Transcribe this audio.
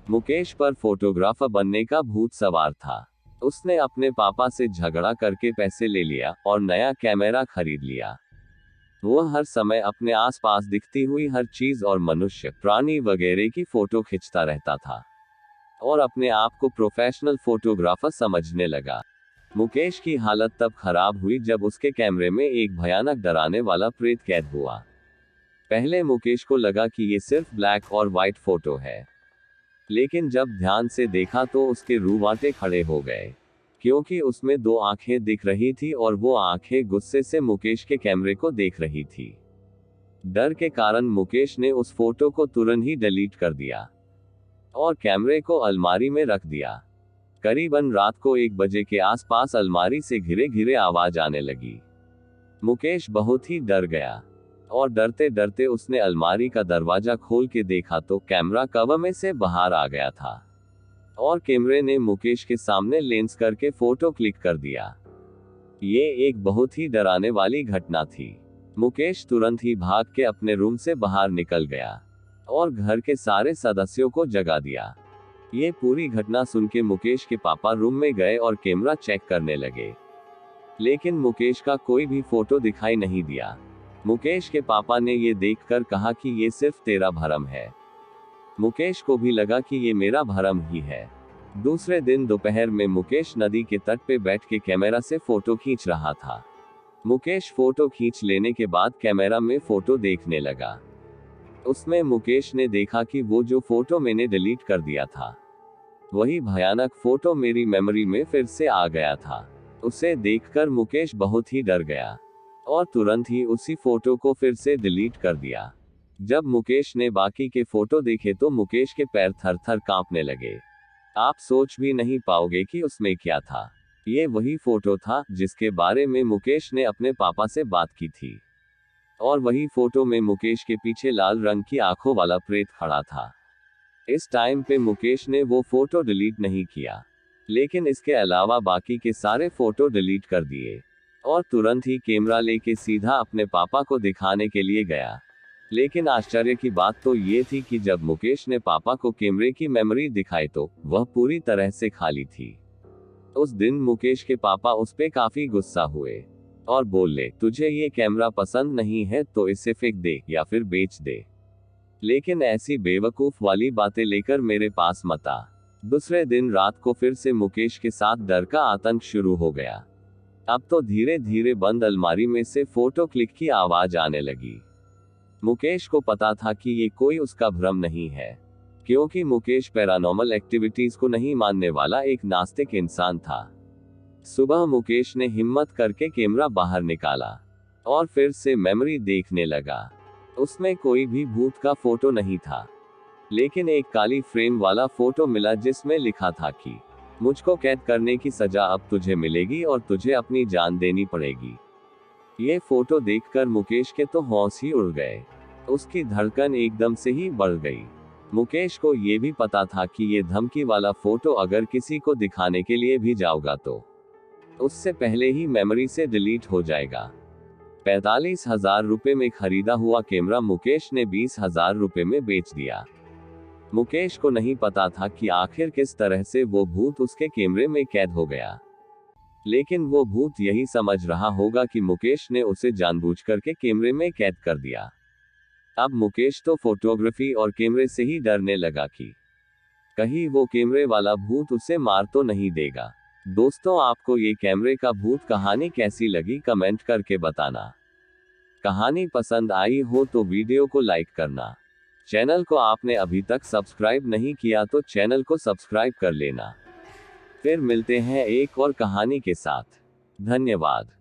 मुकेश पर फोटोग्राफर बनने का भूत सवार था। उसने अपने पापा से झगड़ा करके पैसे ले लिया और नया कैमरा खरीद लिया। वह हर समय अपने आसपास दिखती हुई हर चीज और मनुष्य, प्राणी वगैरह की फोटो खींचता रहता था और अपने आप को प्रोफेशनल फोटोग्राफर समझने लगा। मुकेश की हालत तब खराब हुई जब उसके कैमरे में एक भयानक डराने वाला प्रेत कैद हुआ। पहले मुकेश को लगा कि ये सिर्फ ब्लैक और व्हाइट फोटो है, लेकिन जब ध्यान से देखा तो उसके रूंवाटे खड़े हो गए, क्योंकि उसमें दो आंखें दिख रही थी और वो आंखें गुस्से से मुकेश के कैमरे को देख रही थी। डर के कारण मुकेश ने उस फोटो को तुरंत ही डिलीट कर दिया और कैमरे को अलमारी में रख दिया। करीबन रात को 1 बजे के आसपास अलमारी से घिरे घिरे आवाज आने लगी। मुकेश बहुत ही डर गया और डरते डरते उसने अलमारी का दरवाजा खोल के देखा तो कैमरा कवर में से बाहर आ गया था और कैमरे ने मुकेश के सामने लेंस करके फोटो क्लिक कर दिया। ये एक बहुत ही डराने वाली घटना थी। मुकेश तुरंत ही भाग के अपने रूम से बाहर निकल गया और घर के सारे सदस्यों को जगा दिया। ये पूरी घटना सुन के मुकेश के पापा रूम में गए और कैमरा चेक करने लगे, लेकिन मुकेश का कोई भी फोटो दिखाई नहीं दिया। मुकेश के पापा ने ये देखकर कहा कि ये सिर्फ तेरा भ्रम है। मुकेश को भी लगा कि ये मेरा भ्रम ही है। दूसरे दिन दोपहर में मुकेश नदी के तट पे बैठ के कैमरा से फोटो खींच रहा था। मुकेश फोटो खींच लेने के बाद कैमरा में फोटो देखने लगा। उसमें मुकेश ने देखा कि वो जो फोटो मैंने डिलीट कर दिया था, वही भयानक फोटो मेरी मेमोरी में फिर से आ गया था। उसे देखकर मुकेश बहुत ही डर गया और तुरंत ही उसी फोटो को फिर से डिलीट कर दिया। जब मुकेश ने बाकी के फोटो देखे तो मुकेश के पैर थर थर कांपने लगे। आप सोच भी नहीं पाओगे कि उसमें क्या था। ये वही फोटो था जिसके बारे में मुकेश ने अपने पापा से बात की थी और वही फोटो में मुकेश के पीछे लाल रंग की आंखों वाला प्रेत खड़ा था। इस टाइम पे मुकेश ने वो फोटो डिलीट नहीं किया, लेकिन इसके अलावा बाकी के सारे फोटो डिलीट कर दिए और तुरंत ही कैमरा लेके सीधा अपने पापा को दिखाने के लिए गया। लेकिन आश्चर्य की बात तो ये थी कि जब मुकेश ने पापा को कैमरे की मेमोरी दिखाई तो वह पूरी तरह से खाली थी। उस दिन मुकेश के पापा उस पे काफी गुस्सा हुए और बोले, तुझे ये कैमरा पसंद नहीं है तो इसे फेंक दे या फिर बेच दे, लेकिन ऐसी बेवकूफ वाली बातें लेकर मेरे पास मत आ। दूसरे दिन रात को फिर से मुकेश के साथ डर का आतंक शुरू हो गया। अब तो धीरे धीरे बंद अलमारी में से फोटो क्लिक की आवाज आने लगी। मुकेश को पता था कि ये कोई उसका भ्रम नहीं है, क्योंकि मुकेश पैरानॉर्मल एक्टिविटीज को नहीं मानने वाला एक नास्तिक इंसान था। सुबह मुकेश ने हिम्मत करके कैमरा बाहर निकाला और फिर से मेमोरी देखने लगा। उसमें कोई भी भूत का फोटो नहीं था, लेकिन एक काली फ्रेम वाला फोटो मिला जिसमें लिखा था कि मुझको कैद करने की सजा अब तुझे मिलेगी और तुझे अपनी जान देनी पड़ेगी। ये फोटो देखकर मुकेश के तो होश ही उड़ गए। उसकी धड़कन एकदम से ही बढ़ गई। मुकेश को ये भी पता था कि ये धमकी वाला फोटो अगर किसी को दिखाने के लिए भी जाऊंगा तो उससे पहले ही मेमोरी से डिलीट हो जाएगा। 45,000 रुपए में खरीदा हुआ कैमरा मुकेश ने 20,000 रुपए में बेच दिया। मुकेश को नहीं पता था कि आखिर किस तरह से वो भूत उसके कैमरे में कैद हो गया, लेकिन वो भूत यही समझ रहा होगा कि मुकेश ने उसे जानबूझ करके कैमरे में कैद कर दिया। अब मुकेश तो फोटोग्राफी और कैमरे से ही डरने लगा कि कहीं वो कैमरे वाला भूत उसे मार तो नहीं देगा। दोस्तों, आपको ये कैमरे का भूत कहानी कैसी लगी कमेंट करके बताना। कहानी पसंद आई हो तो वीडियो को लाइक करना। चैनल को आपने अभी तक सब्सक्राइब नहीं किया तो चैनल को सब्सक्राइब कर लेना। फिर मिलते हैं एक और कहानी के साथ। धन्यवाद।